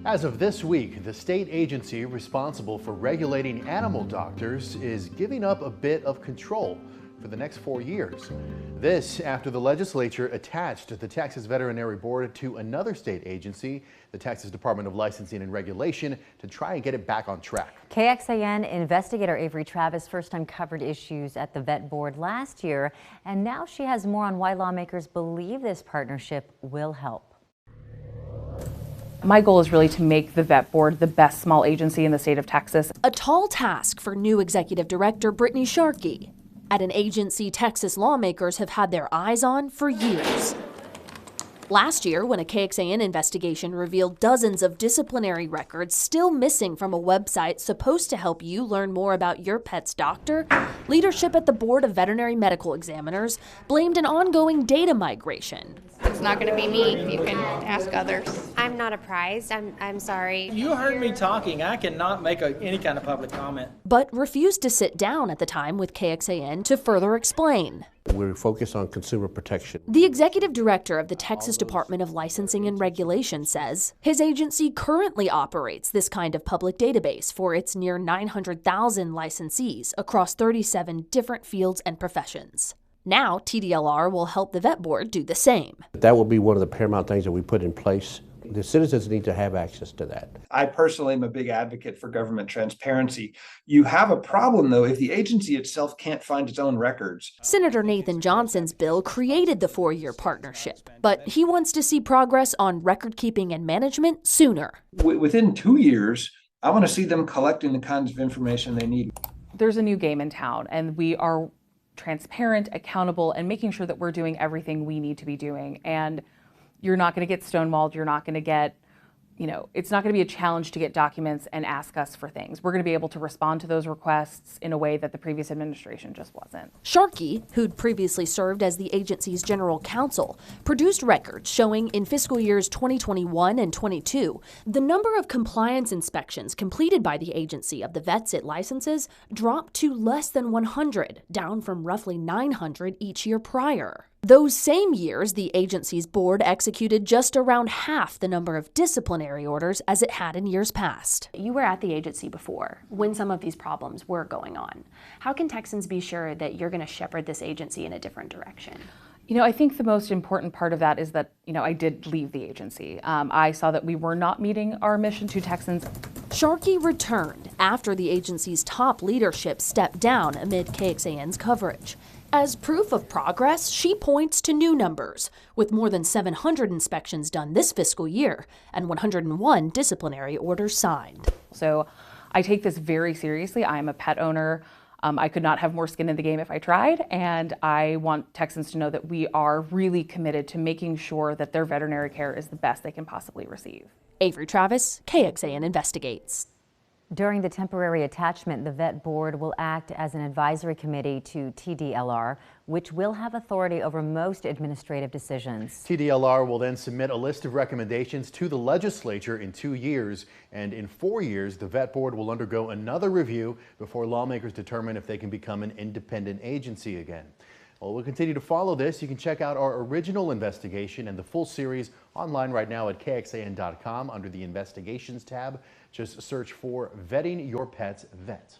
As of this week, the state agency responsible for regulating animal doctors is giving up a bit of control for the next 4 years. This after the legislature attached the Texas Veterinary Board to another state agency, the Texas Department of Licensing and Regulation, to try and get it back on track. KXAN investigator Avery Travis first time covered issues at the vet board last year, and now she has more on why lawmakers believe this partnership will help. My goal is really to make the vet board the best small agency in the state of Texas. A tall task for new executive director Brittany Sharkey at an agency Texas lawmakers have had their eyes on for years. Last year, when a KXAN investigation revealed dozens of disciplinary records still missing from a website supposed to help you learn more about your pet's doctor, leadership at the Board of Veterinary Medical Examiners blamed an ongoing data migration. It's not going to be me. You can ask others. I'm not apprised. I'm sorry. You heard me talking. I cannot make any kind of public comment. But refused to sit down at the time with KXAN to further explain. We're focused on consumer protection. The executive director of the Texas Department of Licensing and Regulation says his agency currently operates this kind of public database for its near 900,000 licensees across 37 different fields and professions. Now, TDLR will help the vet board do the same. That will be one of the paramount things that we put in place. The citizens need to have access to that. I personally am a big advocate for government transparency. You have a problem, though, if the agency itself can't find its own records. Senator Nathan Johnson's bill created the 4-year partnership, but he wants to see progress on record keeping and management sooner. Within 2 years, I want to see them collecting the kinds of information they need. There's a new game in town, and we are transparent, accountable, and making sure that we're doing everything we need to be doing. And you're not going to get stonewalled. You're not going to get, it's not going to be a challenge to get documents and ask us for things. We're going to be able to respond to those requests in a way that the previous administration just wasn't. Sharkey, who'd previously served as the agency's general counsel, produced records showing in fiscal years 2021 and 22, the number of compliance inspections completed by the agency of the vets it licenses dropped to less than 100, down from roughly 900 each year prior. Those same years, the agency's board executed just around half the number of disciplinary orders as it had in years past. You were at the agency before when some of these problems were going on. How can Texans be sure that you're going to shepherd this agency in a different direction? I think the most important part of that is that, I did leave the agency. I saw that we were not meeting our mission to Texans. Sharkey returned after the agency's top leadership stepped down amid KXAN's coverage. As proof of progress, she points to new numbers, with more than 700 inspections done this fiscal year and 101 disciplinary orders signed. So I take this very seriously. I'm a pet owner. I could not have more skin in the game if I tried, and I want Texans to know that we are really committed to making sure that their veterinary care is the best they can possibly receive. Avery Travis, KXAN Investigates. During the temporary attachment, the vet board will act as an advisory committee to TDLR, which will have authority over most administrative decisions. TDLR will then submit a list of recommendations to the legislature in 2 years, and in 4 years, the vet board will undergo another review before lawmakers determine if they can become an independent agency again. Well, we'll continue to follow this. You can check out our original investigation and the full series online right now at KXAN.com under the Investigations tab. Just search for Vetting Your Pet's Vet.